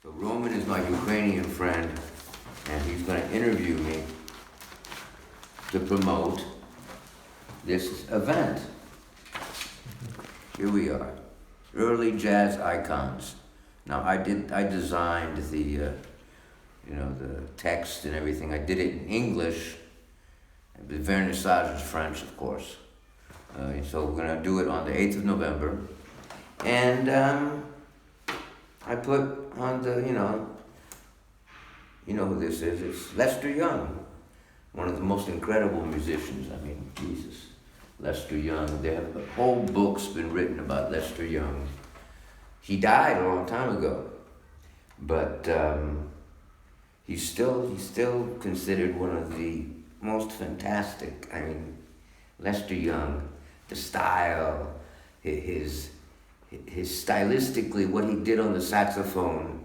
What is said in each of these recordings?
So Roman is my Ukrainian friend, and he's going to interview me to promote this event. Here we are, early jazz icons. Now I designed the text and everything. I did it in English. The vernissage is French, of course. So we're gonna do it on the 8th of November, and I put on the you know who this is? It's Lester Young, one of the most incredible musicians. I mean, Jesus, Lester Young. There have whole books been written about Lester Young. He died a long time ago, but he's still considered one of the most fantastic. I mean, Lester Young, the style, his stylistically, what he did on the saxophone,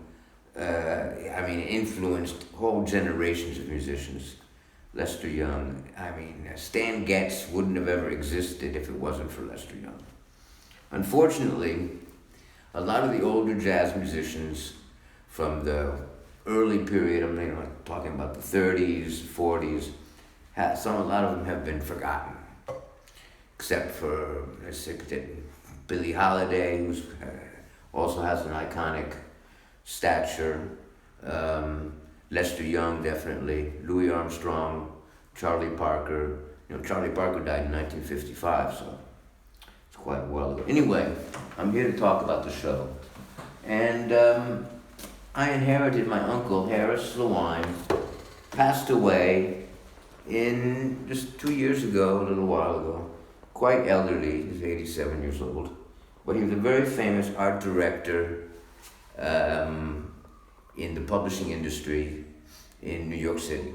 influenced whole generations of musicians. Lester Young, Stan Getz wouldn't have ever existed if it wasn't for Lester Young. Unfortunately, a lot of the older jazz musicians from the early period, I'm talking about the 30s, 40s, a lot of them have been forgotten, except for, Billie Holiday, who also has an iconic stature, Lester Young, definitely, Louis Armstrong, Charlie Parker. Charlie Parker died in 1955, so it's quite a while ago. Anyway, I'm here to talk about the show. And I inherited my uncle, Harris Lewine, passed away in just 2 years ago, a little while ago. Quite elderly, he's 87 years old. But he was a very famous art director in the publishing industry in New York City.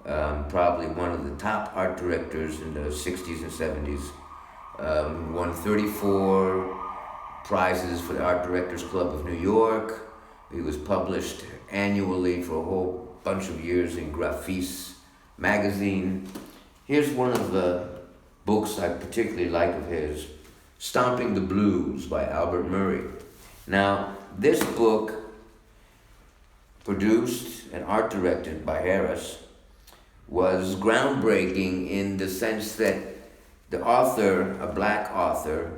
Probably one of the top art directors in the 60s and 70s. Won 34 prizes for the Art Directors Club of New York. He was published annually for a whole bunch of years in Graphis magazine. Here's one of the books I particularly like of his, Stomping the Blues by Albert Murray. Now, this book, produced and art directed by Harris, was groundbreaking in the sense that the author, a black author,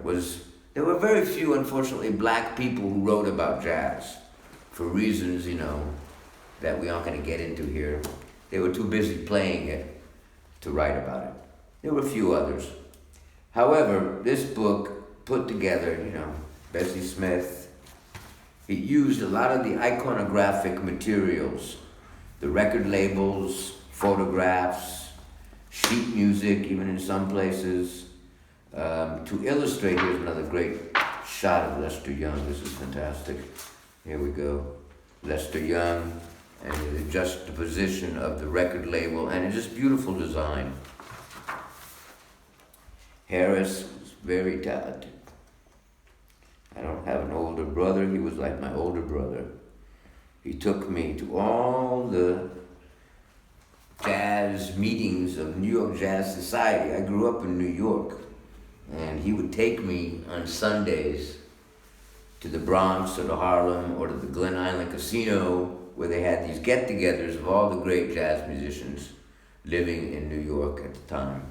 there were very few, unfortunately, black people who wrote about jazz for reasons, that we aren't going to get into here. They were too busy playing it to write about it. There were a few others. However, this book put together, Bessie Smith, it used a lot of the iconographic materials, the record labels, photographs, sheet music, even in some places, to illustrate. Here's another great shot of Lester Young. This is fantastic. Here we go. Lester Young, and the juxtaposition of the record label, and it's just beautiful design. Harris was very talented. I don't have an older brother. He was like my older brother. He took me to all the jazz meetings of New York Jazz Society. I grew up in New York, and he would take me on Sundays to the Bronx or to Harlem or to the Glen Island Casino, where they had these get-togethers of all the great jazz musicians living in New York at the time.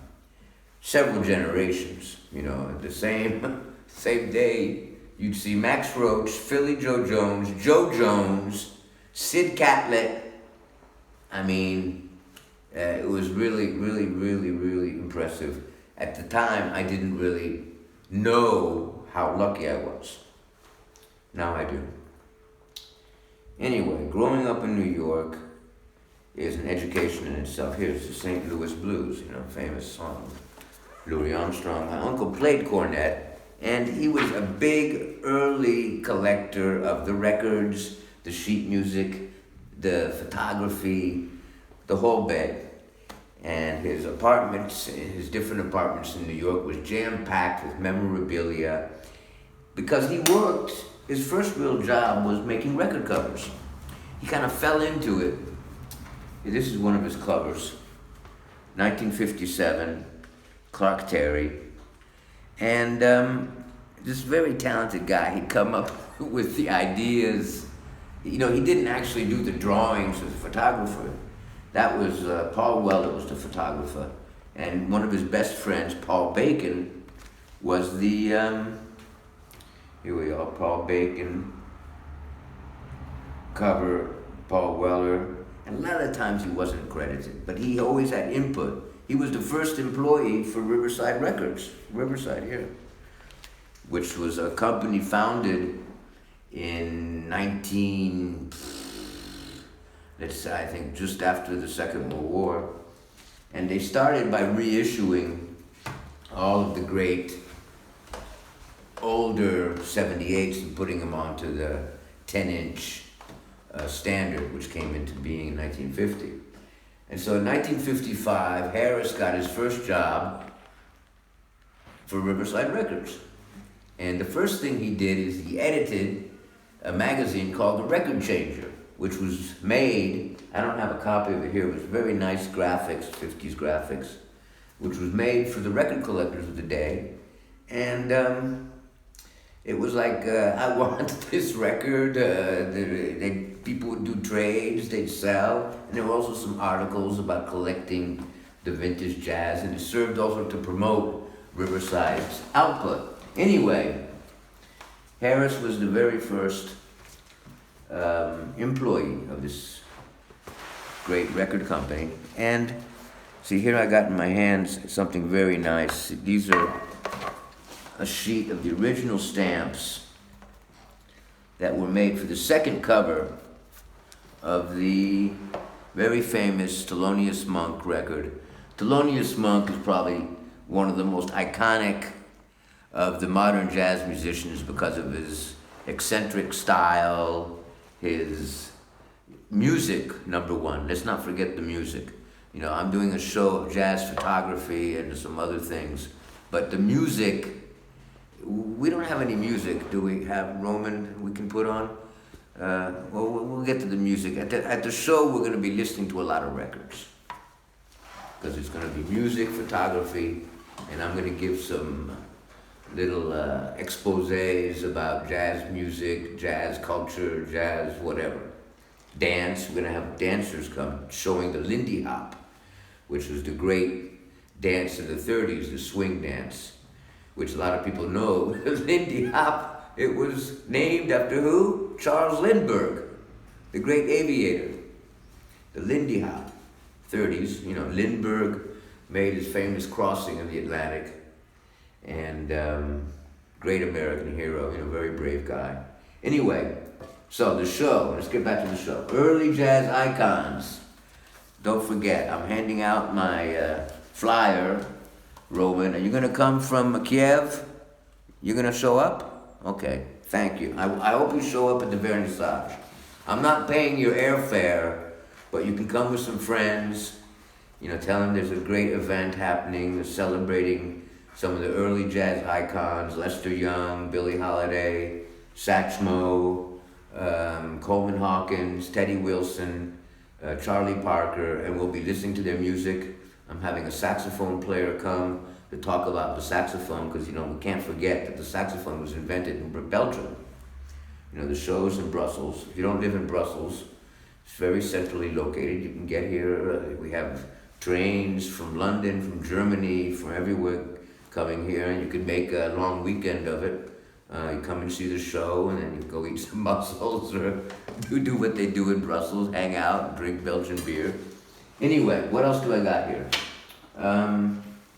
Several generations, the same day, you'd see Max Roach, Philly Joe Jones, Sid Catlett. It was really, really, really, really impressive. At the time, I didn't really know how lucky I was. Now I do. Anyway, growing up in New York is an education in itself. Here's the St. Louis Blues, famous song. Louis Armstrong. My uncle played cornet, and he was a big early collector of the records, the sheet music, the photography, the whole bed. And his different apartments in New York was jam-packed with memorabilia because he worked, his first real job was making record covers. He kind of fell into it. This is one of his covers, 1957, Clark Terry. And this very talented guy, he'd come up with the ideas he didn't actually do the drawings as a photographer. That was Paul Weller was the photographer, and one of his best friends, Paul Bacon, was the here we are, Paul Bacon, cover, Paul Weller, and a lot of times he wasn't credited, but he always had input. He was the first employee for Riverside Records, Riverside here, which was a company founded in I think just after the Second World War. And they started by reissuing all of the great older 78s and putting them onto the 10-inch standard, which came into being in 1950. And so in 1955, Harris got his first job for Riverside Records. And the first thing he did is he edited a magazine called The Record Changer, which was made, I don't have a copy of it here, it was very nice graphics, 50s graphics, which was made for the record collectors of the day. And it was like, I want this record, people would do trades, they'd sell, and there were also some articles about collecting the vintage jazz, and it served also to promote Riverside's output. Anyway, Harris was the very first employee of this great record company. And see, here I got in my hands something very nice. These are a sheet of the original stamps that were made for the second cover of the very famous Thelonious Monk record. Thelonious Monk is probably one of the most iconic of the modern jazz musicians because of his eccentric style, his music, number one. Let's not forget the music. I'm doing a show of jazz photography and some other things, but the music, we don't have any music, do we have, Roman, we can put on? Well, we'll get to the music. At the show, we're going to be listening to a lot of records because it's going to be music, photography, and I'm going to give some little exposés about jazz music, jazz culture, jazz whatever. Dance, we're going to have dancers come showing the Lindy Hop, which was the great dance of the 30s, the swing dance, which a lot of people know. The Lindy Hop, it was named after who? Charles Lindbergh, the great aviator. The Lindy Hop, 30s, Lindbergh made his famous crossing of the Atlantic, and great American hero, very brave guy. Anyway, so the show, let's get back to the show. Early jazz icons. Don't forget, I'm handing out my flyer, Roman. Are you going to come from Kiev? You're going to show up? Okay, thank you. I hope you show up at the vernissage. I'm not paying your airfare, but you can come with some friends. Tell them there's a great event happening. They're celebrating some of the early jazz icons, Lester Young, Billie Holiday, Satchmo, Coleman Hawkins, Teddy Wilson, Charlie Parker, and we'll be listening to their music. I'm having a saxophone player come to talk about the saxophone because, we can't forget that the saxophone was invented in Belgium. The show's in Brussels. If you don't live in Brussels, it's very centrally located. You can get here. We have trains from London, from Germany, from everywhere coming here, and you can make a long weekend of it. You come and see the show, and then you go eat some mussels, or do what they do in Brussels, hang out, and drink Belgian beer. Anyway, what else do I got here?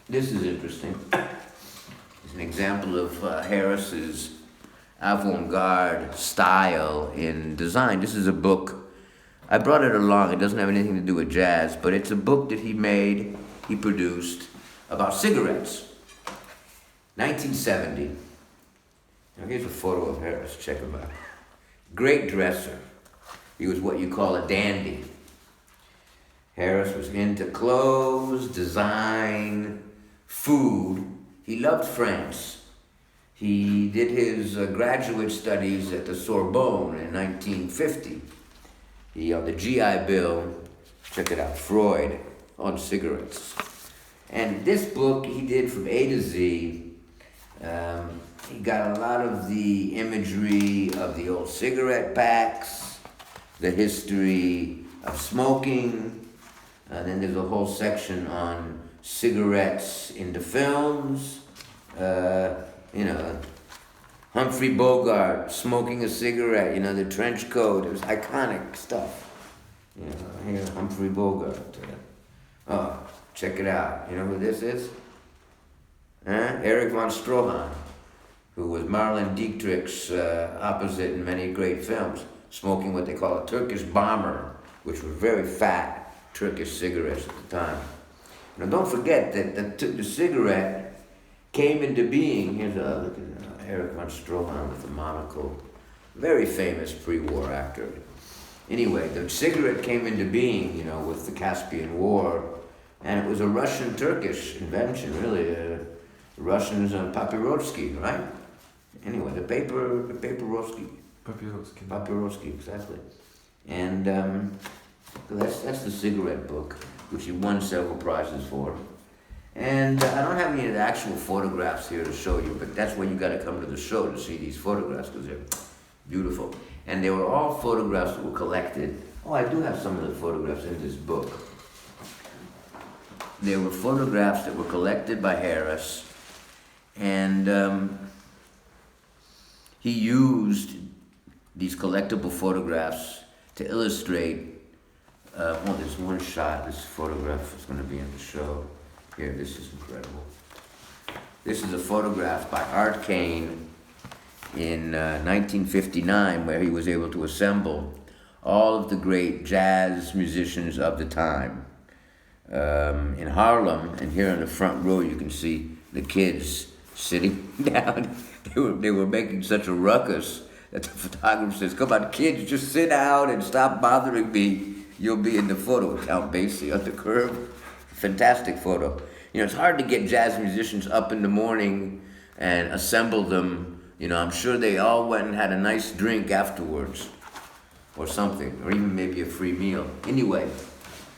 This is interesting. It's an example of Harris's avant-garde style in design. This is a book. I brought it along. It doesn't have anything to do with jazz, but it's a book that he produced about cigarettes. 1970. Now here's a photo of Harris. Check him out. Great dresser. He was what you call a dandy. Harris was into clothes, design, food. He loved France. He did his graduate studies at the Sorbonne in 1950. He, on the GI Bill, check it out, Freud on cigarettes. And this book he did from A to Z. He got a lot of the imagery of the old cigarette packs, the history of smoking. Then there's a whole section on cigarettes in the films. You know, Humphrey Bogart smoking a cigarette, you know, the trench coat. It was iconic stuff. You know, here, Humphrey Bogart. Oh, check it out. You know who this is? Erich von Stroheim, who was Marlene Dietrich's opposite in many great films, smoking what they call a Turkish bomber, which were very fat Turkish cigarettes at the time. Now don't forget that the cigarette came into being. Here's look at Erich von Stroheim with the monocle, very famous pre-war actor. Anyway, the cigarette came into being, you know, with the Caspian War, and it was a Russian-Turkish invention, really. Russians on papyrotsky, right? Anyway, the papyrotsky. Papyrotsky, exactly. And so that's the cigarette book, which he won several prizes for. And I don't have any of the actual photographs here to show you, but that's when you got to come to the show to see these photographs, because they're beautiful. And they were all photographs that were collected. Oh, I do have some of the photographs in this book. They were photographs that were collected by Harris, and he used these collectible photographs to illustrate. There's one shot. This photograph is going to be in the show. Here, this is incredible. This is a photograph by Art Kane in 1959, where he was able to assemble all of the great jazz musicians of the time. In Harlem, and here in the front row you can see the kids sitting down. They were making such a ruckus that the photographer says, "Come on, kids, just sit down and stop bothering me. You'll be in the photo." Count Basie on the curb. Fantastic photo. You know, it's hard to get jazz musicians up in the morning and assemble them. You know, I'm sure they all went and had a nice drink afterwards or something, or even maybe a free meal. Anyway,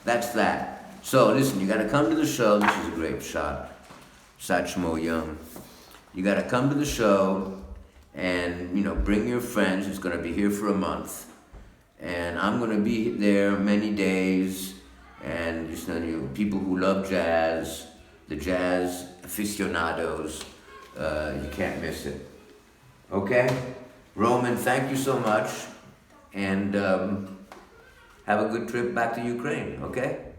that's that. So listen, you got to come to the show. This is a great shot. Satchmo Young. You got to come to the show and, you know, bring your friends. It's going to be here for a month. And I'm going to be there many days. And just people who love jazz, the jazz aficionados, you can't miss it. Okay? Roman, thank you so much. And have a good trip back to Ukraine, okay?